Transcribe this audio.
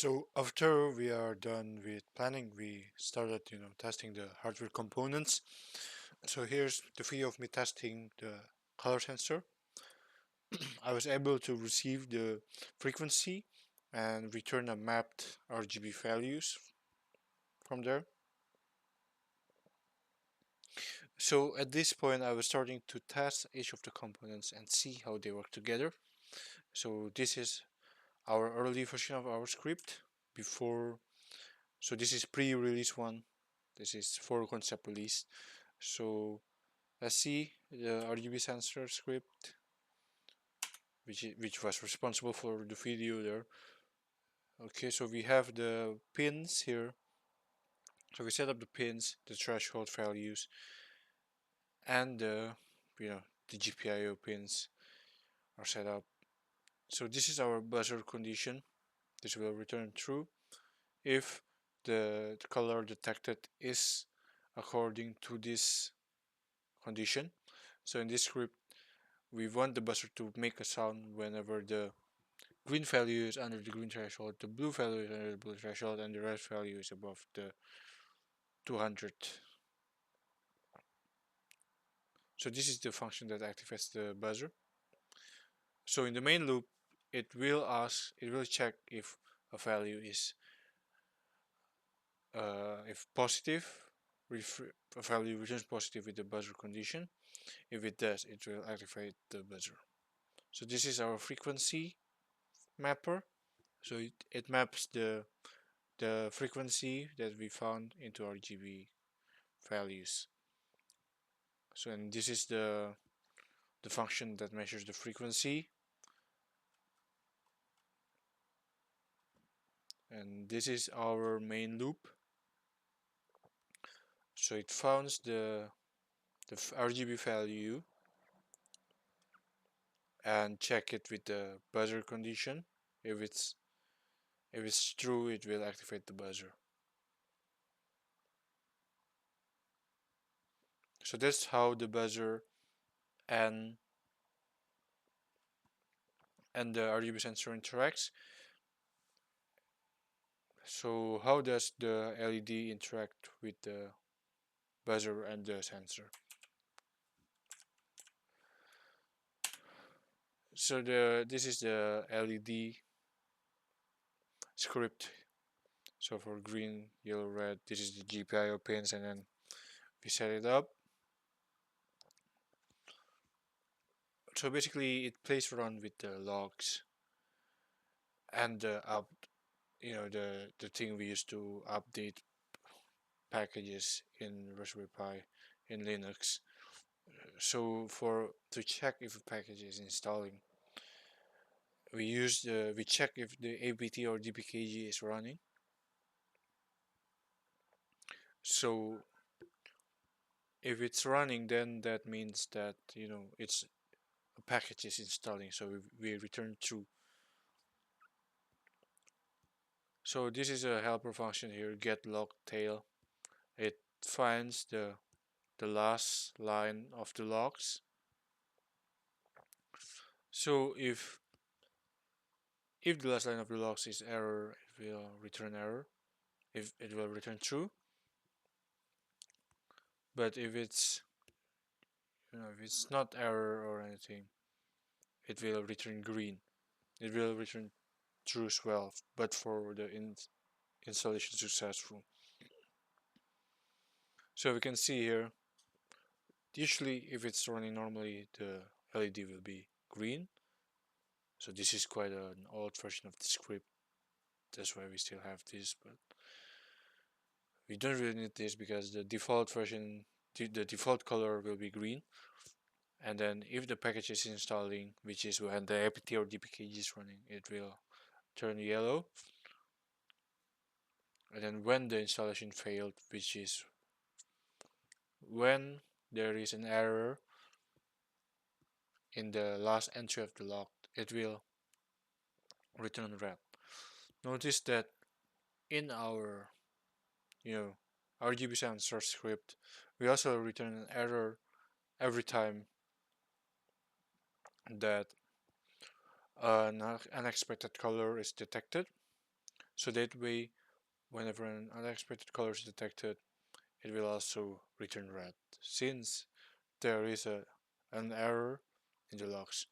So after we are done with planning, we started, testing the hardware components. So here's the video of me testing the color sensor. I was able to receive the frequency and return a mapped RGB values from there. So at this point, I was starting to test each of the components and see how they work together. So this is our early version of our script before. So this is pre-release one. This is for concept release. So let's see the RGB sensor script, which was responsible for the video there. Okay, so we have the pins here. So we set up the pins, the threshold values, and the GPIO pins are set up. So this is our buzzer condition. This will return true if the color detected is according to this condition. So in this script, we want the buzzer to make a sound whenever the green value is under the green threshold, the blue value is under the blue threshold, and the red value is above the 200. So this is the function that activates the buzzer. So in the main loop, it will check if a value is if positive, if a value returns positive with the buzzer condition. If it does, it will activate the buzzer. So this is our frequency mapper. So it maps the frequency that we found into RGB values. So and this is the function that measures the frequency, and this is our main loop. So it founds the RGB value and check it with the buzzer condition. If it's true, it will activate the buzzer. So that's how the buzzer and the RGB sensor interacts. So how does the LED interact with the buzzer and the sensor? So this is the LED script. So for green, yellow, red, this is the GPIO pins, and then we set it up. So basically, it plays around with the logs and the thing we use to update packages in Raspberry Pi in Linux. So to check if a package is installing, we check if the apt or dpkg is running. So if it's running, then that means that it's a package is installing. So we return true. So this is a helper function here, get log tail. It finds the last line of the logs. So if the last line of the logs is error, it will return error. If it will return true. But if it's not error or anything, it will return green. It will return true as well, but for the installation successful. So we can see here, usually if it's running normally, the LED will be green. So this is quite an old version of the script. That's why we still have this, but we don't really need this because the default version, the default color will be green. And then if the package is installing, which is when the apt or dpkg is running, it will turn yellow. And then when the installation failed, which is when there is an error in the last entry of the log, it will return red. Notice that in our RGB sensor script, we also return an error every time that an unexpected color is detected. So that way, whenever an unexpected color is detected, it will also return red, since there is an error in the logs.